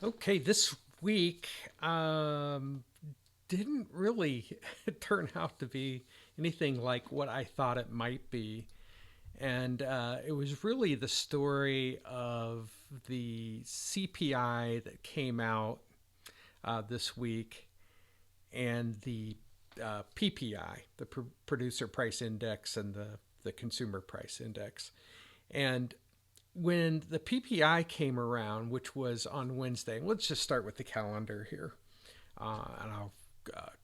Okay, this week didn't really turn out to be anything like what I thought it might be. And it was really the story of the CPI that came out this week and the PPI, the producer price index, and the consumer price index. And when the PPI came around, which was on Wednesday, let's just start with the calendar here, and I'll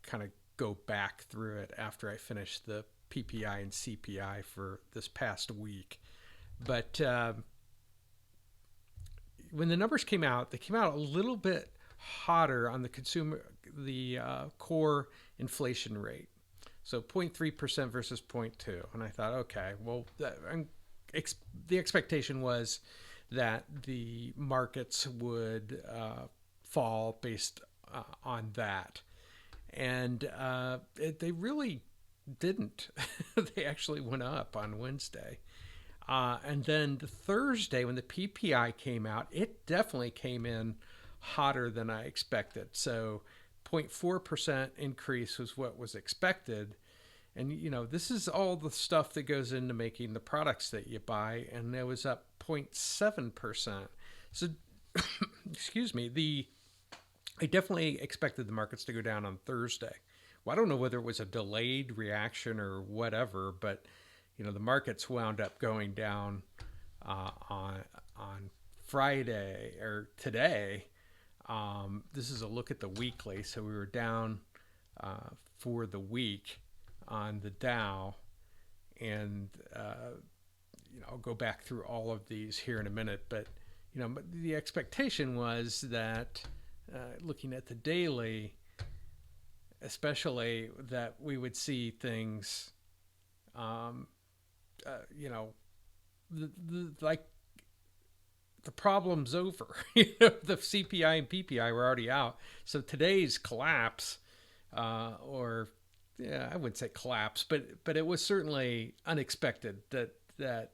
kind of go back through it after I finish the PPI and CPI for this past week. But when the numbers came out, they came out a little bit hotter on the consumer, the core inflation rate. So 0.3% versus zero point 0.2. And I thought, okay, well, the expectation was that the markets would fall based on that. And they really didn't. They actually went up on Wednesday. And then the Thursday, when the PPI came out, it definitely came in hotter than I expected. So 0.4% increase was what was expected. And, this is all the stuff that goes into making the products that you buy. And it was up 0.7%. So, excuse me, I definitely expected the markets to go down on Thursday. Well, I don't know whether it was a delayed reaction or whatever, but the markets wound up going down on Friday or today. This is a look at the weekly, so we were down for the week on the Dow, and I'll go back through all of these here in a minute. But the expectation was that looking at the daily, especially, that we would see things, um, like the problem's over. The CPI and PPI were already out, so today's collapse, or yeah, I wouldn't say collapse, but it was certainly unexpected that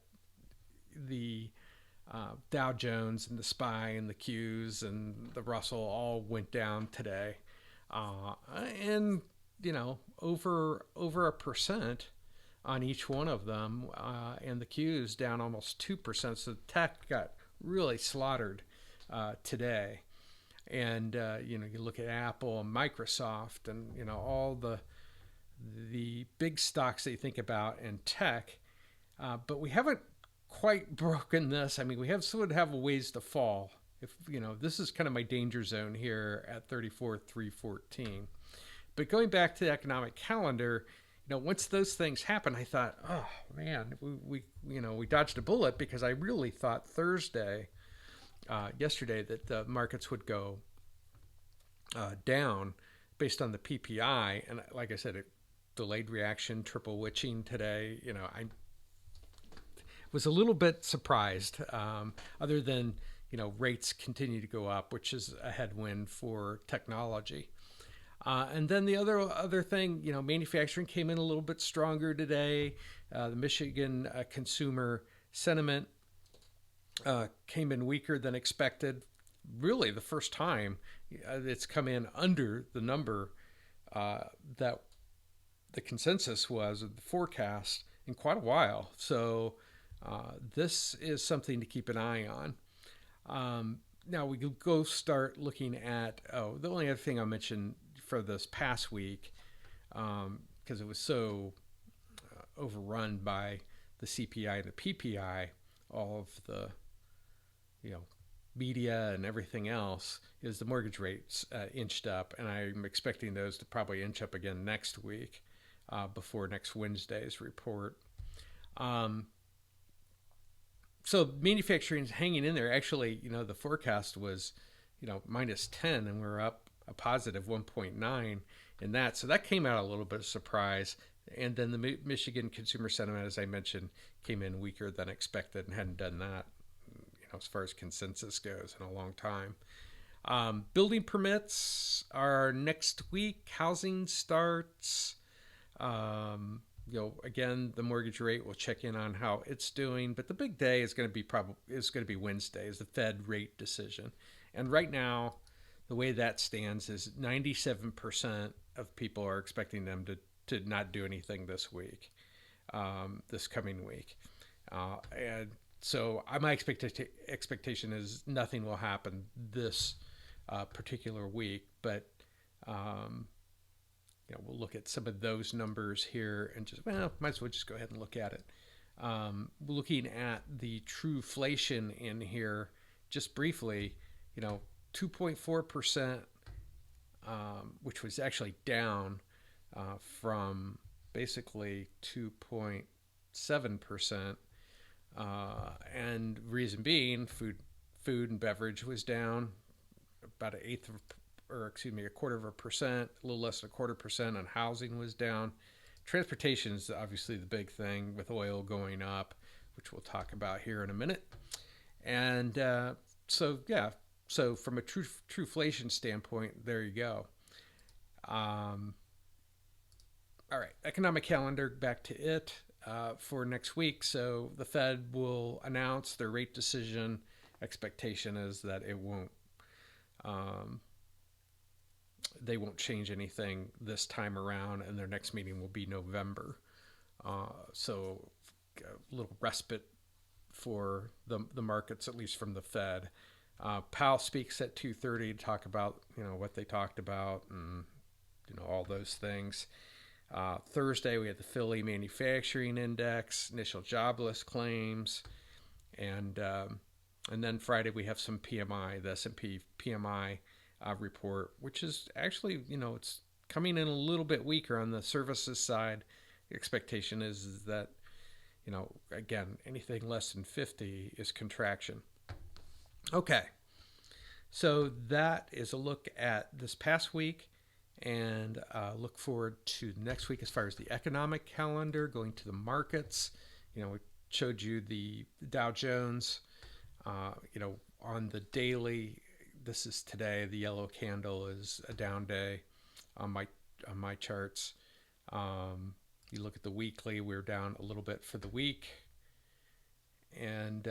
the Dow Jones and the SPY and the Qs and the Russell all went down today, and over a percent on each one of them, and the Qs down almost 2%. So tech got really slaughtered today. And you look at Apple and Microsoft and all the big stocks that you think about in tech, but we haven't quite broken this. I mean, we would have a ways to fall. If this is kind of my danger zone here at 34,314. But going back to the economic calendar, once those things happened, I thought, oh man, we dodged a bullet, because I really thought Thursday, yesterday, that the markets would go down based on the PPI, and like I said, it delayed reaction, triple witching today. I was a little bit surprised. Other than rates continue to go up, which is a headwind for technology. And then the other thing, manufacturing came in a little bit stronger today. The Michigan consumer sentiment came in weaker than expected. Really, the first time it's come in under the number that the consensus was, of the forecast, in quite a while. So this is something to keep an eye on. Now we can go start looking at, the only other thing I'll mention for this past week, because it was so overrun by the CPI and the PPI, all of the media and everything else, is the mortgage rates inched up, and I'm expecting those to probably inch up again next week, before next Wednesday's report. So manufacturing's hanging in there. Actually, the forecast was, minus 10, and we're up a positive 1.9 in that. So that came out a little bit of surprise. And then the Michigan consumer sentiment, as I mentioned, came in weaker than expected, and hadn't done that, as far as consensus goes, in a long time. Building permits are next week. Housing starts. Again, the mortgage rate will check in on how it's doing, but the big day is going to be Wednesday, is the Fed rate decision, And right now, the way that stands is 97% of people are expecting them to not do anything this week, this coming week. And so my expectation is nothing will happen this particular week, but we'll look at some of those numbers here and just, might as well just go ahead and look at it. Looking at the Truflation in here, just briefly, 2.4%, which was actually down from basically 2.7%. And reason being, food and beverage was down about a quarter of a percent, a little less than a quarter percent. On housing was down. Transportation is obviously the big thing with oil going up, which we'll talk about here in a minute. And so from a Truflation standpoint, there you go. All right, economic calendar, back to it for next week. So the Fed will announce their rate decision. Expectation is that it won't. They won't change anything this time around, and their next meeting will be November. So a little respite for the markets, at least from the Fed. Powell speaks at 2:30 to talk about what they talked about and all those things. Thursday we had the Philly Manufacturing Index, initial jobless claims, and then Friday we have some PMI, the S&P PMI report, which is actually it's coming in a little bit weaker on the services side. The expectation is that again, anything less than 50 is contraction. Okay, so that is a look at this past week, and look forward to next week as far as the economic calendar, going to the markets. We showed you the Dow Jones, on the daily. This is today. The yellow candle is a down day on my charts. You look at the weekly, we're down a little bit for the week, and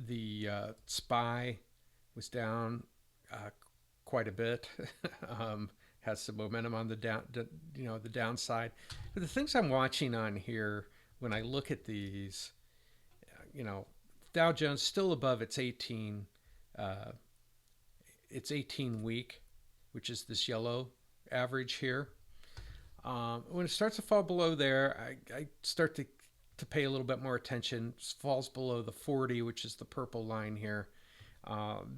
the SPY was down quite a bit. Has some momentum on the the downside. But the things I'm watching on here when I look at these, Dow Jones still above its 18 week, which is this yellow average here. When it starts to fall below there, I start to pay a little bit more attention. It falls below the 40, which is the purple line here.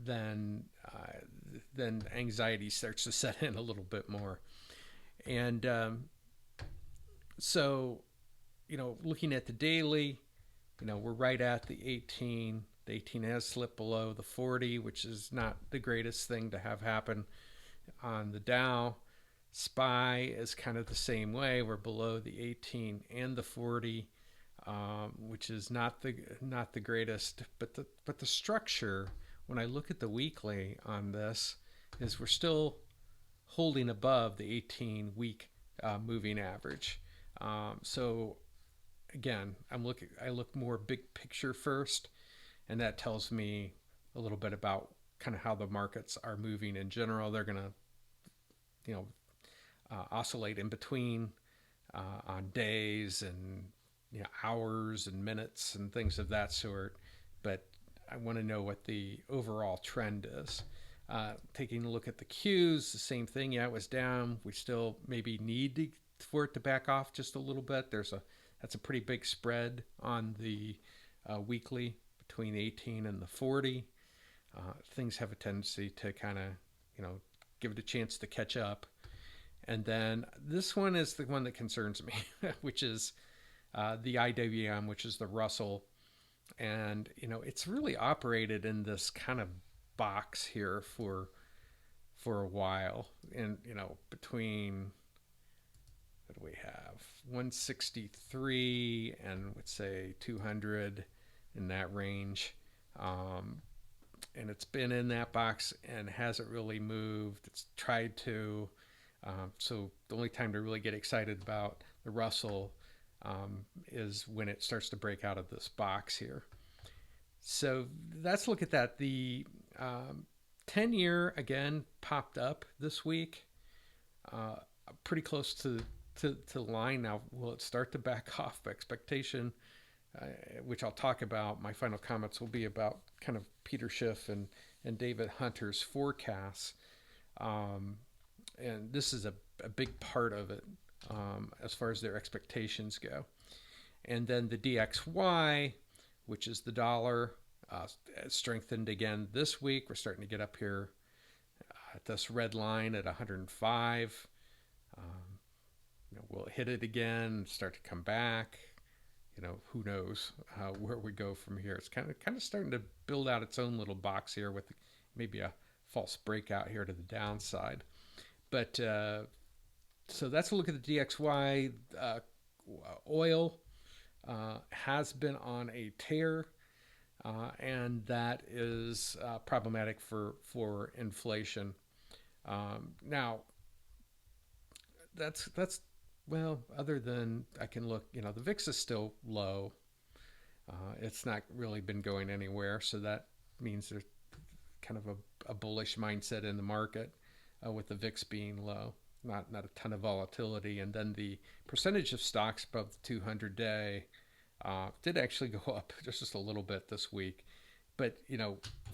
Then anxiety starts to set in a little bit more. And so, looking at the daily, we're right at the 18. The 18 has slipped below the 40, which is not the greatest thing to have happen on the Dow. SPY is kind of the same way. We're below the 18 and the 40, which is not the greatest. But the structure, when I look at the weekly on this, is we're still holding above the 18-week moving average. So again, I look more big picture first, and that tells me a little bit about kind of how the markets are moving in general. They're going to, oscillate in between on days and hours and minutes and things of that sort. But I want to know what the overall trend is. Taking a look at the Qs, the same thing. Yeah, it was down. We still maybe need for it to back off just a little bit. That's a pretty big spread on the weekly between 18 and the 40. Things have a tendency to kind of, give it a chance to catch up. And then this one is the one that concerns me, which is the IWM, which is the Russell. And, it's really operated in this kind of box here for a while. And, between, what do we have? 163 and let's say 200, in that range. And it's been in that box and hasn't really moved. It's tried to. So the only time to really get excited about the Russell is when it starts to break out of this box here. So let's look at that. The 10-year again popped up this week, uh, pretty close to the line now. Will it start to back off? Expectation, uh, which I'll talk about. My final comments will be about kind of Peter Schiff and David Hunter's forecasts, um, and this is a big part of it as far as their expectations go. And then the DXY, which is the dollar, strengthened again this week. We're starting to get up here at this red line at 105. Um, we'll hit it again, start to come back. Who knows where we go from here. It's kind of starting to build out its own little box here with maybe a false breakout here to the downside. But so that's a look at the DXY. Oil has been on a tear, and that is problematic for inflation. Now, that's well, other than I can look, the VIX is still low. It's not really been going anywhere, so that means there's kind of a bullish mindset in the market with the VIX being low. Not a ton of volatility, and then the percentage of stocks above the 200-day did actually go up just a little bit this week. But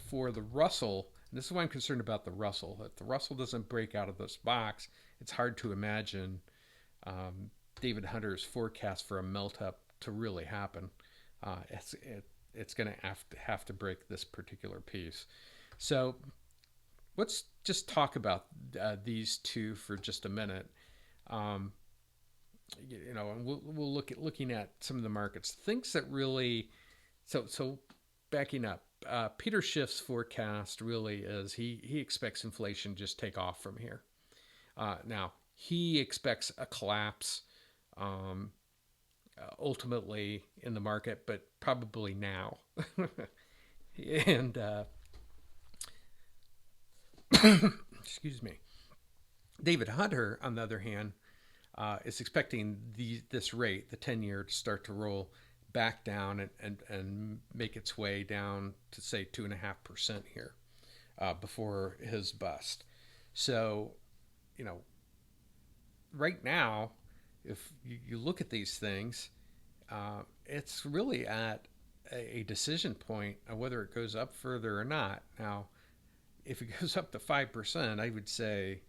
for the Russell, and this is why I'm concerned about the Russell. If the Russell doesn't break out of this box, it's hard to imagine David Hunter's forecast for a melt up to really happen. It's going to have to break this particular piece. So let's just talk about these two for just a minute. And we'll looking at some of the markets. Things that really, so backing up, Peter Schiff's forecast really is he expects inflation to just take off from here. Now he expects a collapse ultimately in the market, but probably now. And excuse me. David Hunter, on the other hand, is expecting this rate, the 10-year, to start to roll back down and make its way down to, say, 2.5% here before his bust. So, right now, if you look at these things, it's really at a decision point of whether it goes up further or not. Now, if it goes up to 5%, I would say,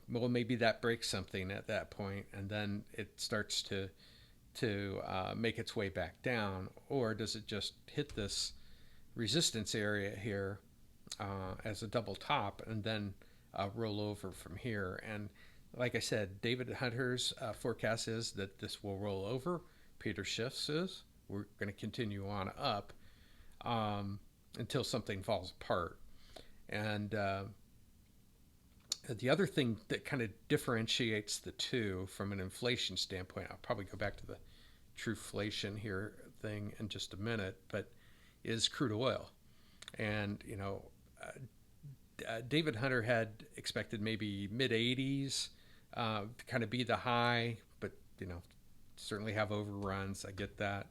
well, maybe that breaks something at that point, and then it starts to make its way back down, or does it just hit this resistance area here as a double top and then roll over from here? And like I said, David Hunter's forecast is that this will roll over. Peter Schiff's is we're going to continue on up until something falls apart. And the other thing that kind of differentiates the two from an inflation standpoint, I'll probably go back to the Truflation here thing in just a minute, but is crude oil. And, David Hunter had expected maybe mid-80s to kind of be the high, but, certainly have overruns. I get that.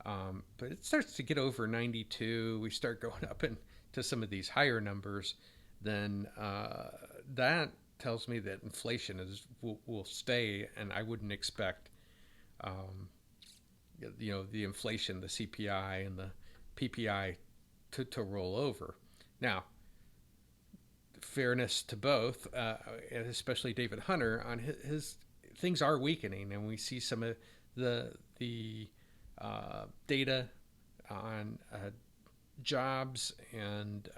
But it starts to get over 92. We start going up into some of these higher numbers. Then that tells me that inflation will stay, and I wouldn't expect, the inflation, the CPI and the PPI to roll over. Now, fairness to both, and especially David Hunter, on his things are weakening, and we see some of the data on jobs and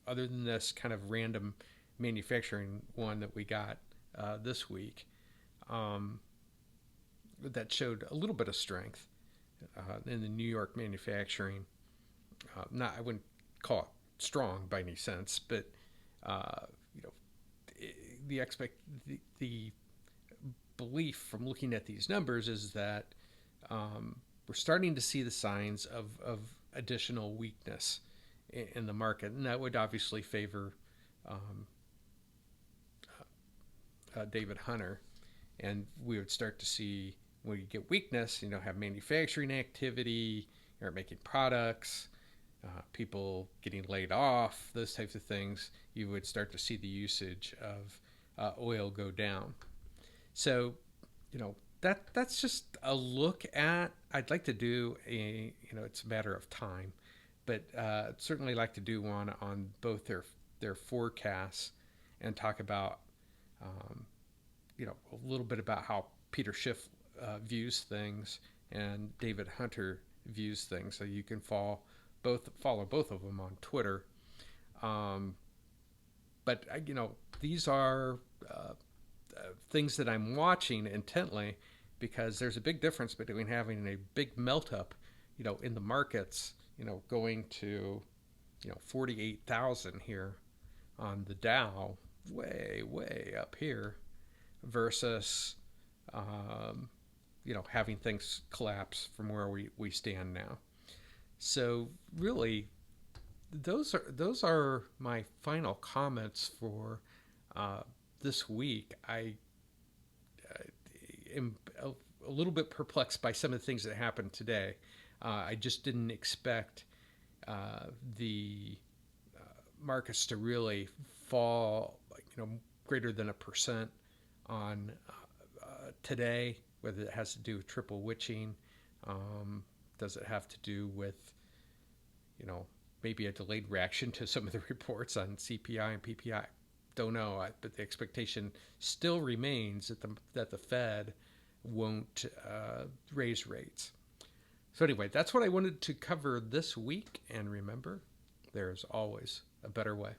other than this kind of random manufacturing one that we got this week, that showed a little bit of strength in the New York manufacturing. I wouldn't call it strong by any sense, but the belief from looking at these numbers is that we're starting to see the signs of additional weakness in the market, and that would obviously favor David Hunter. And we would start to see, when you get weakness, have manufacturing activity, aren't making products, people getting laid off, those types of things, you would start to see the usage of oil go down. So, that's just a look at. I'd like to do it's a matter of time, but I'd certainly like to do one on both their forecasts and talk about, a little bit about how Peter Schiff views things and David Hunter views things. So you can follow both of them on Twitter. But these are things that I'm watching intently, because there's a big difference between having a big melt up, in the markets, going to, 48,000 here on the Dow, way up here, versus, having things collapse from where we stand now. So really, those are my final comments for this week. I am a little bit perplexed by some of the things that happened today. I just didn't expect the markets to really fall, greater than 1% on today. Whether it has to do with triple witching, does it have to do with, maybe a delayed reaction to some of the reports on CPI and PPI? Don't know, but the expectation still remains that the Fed won't raise rates. So anyway, that's what I wanted to cover this week. And remember, there's always a better way.